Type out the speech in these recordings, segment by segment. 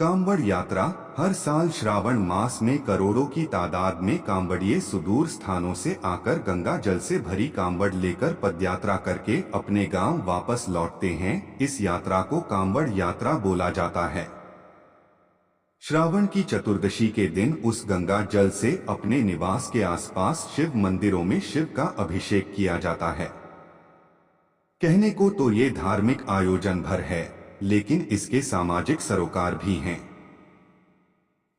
कांवड़ यात्रा। हर साल श्रावण मास में करोड़ों की तादाद में कांवड़िए सुदूर स्थानों से आकर गंगा जल से भरी कांवड़ लेकर पदयात्रा करके अपने गांव वापस लौटते हैं। इस यात्रा को कांवड़ यात्रा बोला जाता है। श्रावण की चतुर्दशी के दिन उस गंगा जल से अपने निवास के आसपास शिव मंदिरों में शिव का अभिषेक किया जाता है। कहने को तो ये धार्मिक आयोजन भर है, लेकिन इसके सामाजिक सरोकार भी हैं।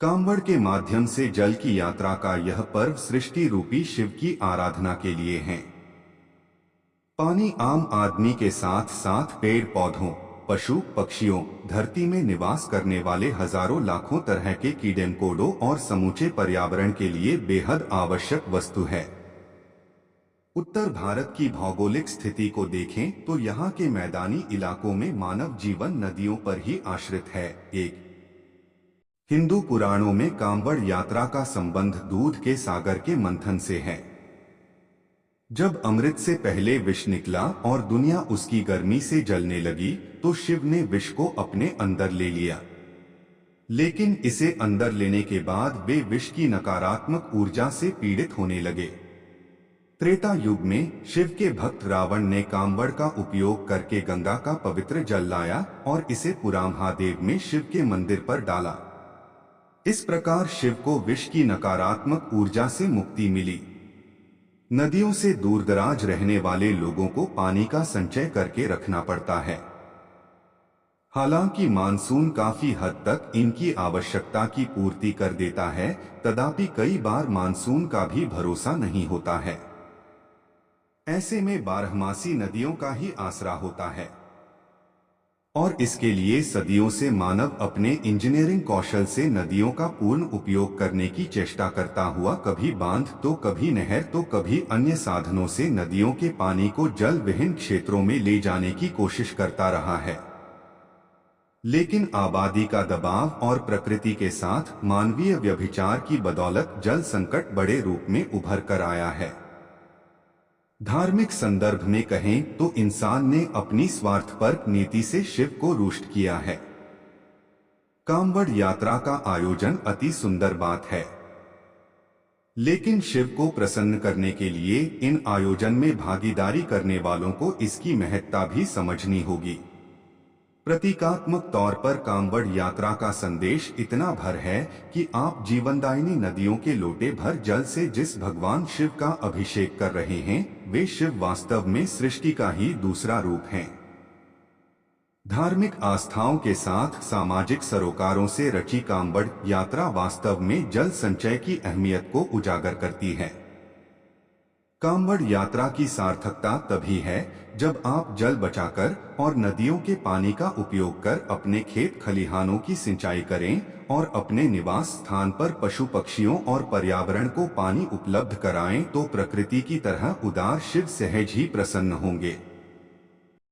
कांवड़ के माध्यम से जल की यात्रा का यह पर्व सृष्टि रूपी शिव की आराधना के लिए है। पानी आम आदमी के साथ साथ पेड़ पौधों, पशु पक्षियों, धरती में निवास करने वाले हजारों लाखों तरह के कीड़े मकोड़ों और समूचे पर्यावरण के लिए बेहद आवश्यक वस्तु है। उत्तर भारत की भौगोलिक स्थिति को देखें तो यहाँ के मैदानी इलाकों में मानव जीवन नदियों पर ही आश्रित है। एक हिंदू पुराणों में कांवड़ यात्रा का संबंध दूध के सागर के मंथन से है। जब अमृत से पहले विष निकला और दुनिया उसकी गर्मी से जलने लगी तो शिव ने विष को अपने अंदर ले लिया, लेकिन इसे अंदर लेने के बाद वे विष की नकारात्मक ऊर्जा से पीड़ित होने लगे। त्रेता युग में शिव के भक्त रावण ने कांवड़ का उपयोग करके गंगा का पवित्र जल लाया और इसे पुरामहादेव में शिव के मंदिर पर डाला। इस प्रकार शिव को विष की नकारात्मक ऊर्जा से मुक्ति मिली। नदियों से दूरदराज रहने वाले लोगों को पानी का संचय करके रखना पड़ता है। हालांकि मानसून काफी हद तक इनकी आवश्यकता की पूर्ति कर देता है, तथापि कई बार मानसून का भी भरोसा नहीं होता है। ऐसे में बारहमासी नदियों का ही आसरा होता है और इसके लिए सदियों से मानव अपने इंजीनियरिंग कौशल से नदियों का पूर्ण उपयोग करने की चेष्टा करता हुआ कभी बांध तो कभी नहर तो कभी अन्य साधनों से नदियों के पानी को जल विहीन क्षेत्रों में ले जाने की कोशिश करता रहा है। लेकिन आबादी का दबाव और प्रकृति के साथ मानवीय व्यभिचार की बदौलत जल संकट बड़े रूप में उभर कर आया है। धार्मिक संदर्भ में कहें तो इंसान ने अपनी स्वार्थपरक नीति से शिव को रुष्ट किया है। कांवड़ यात्रा का आयोजन अति सुंदर बात है, लेकिन शिव को प्रसन्न करने के लिए इन आयोजन में भागीदारी करने वालों को इसकी महत्ता भी समझनी होगी। प्रतीकात्मक तौर पर कांवड़ यात्रा का संदेश इतना भर है कि आप जीवनदायिनी नदियों के लोटे भर जल से जिस भगवान शिव का अभिषेक कर रहे हैं, वे शिव वास्तव में सृष्टि का ही दूसरा रूप हैं। धार्मिक आस्थाओं के साथ सामाजिक सरोकारों से रची कांवड़ यात्रा वास्तव में जल संचय की अहमियत को उजागर करती है। कांवड़ यात्रा की सार्थकता तभी है जब आप जल बचाकर और नदियों के पानी का उपयोग कर अपने खेत खलिहानों की सिंचाई करें और अपने निवास स्थान पर पशु पक्षियों और पर्यावरण को पानी उपलब्ध कराएं, तो प्रकृति की तरह उदार शिव सहज ही प्रसन्न होंगे।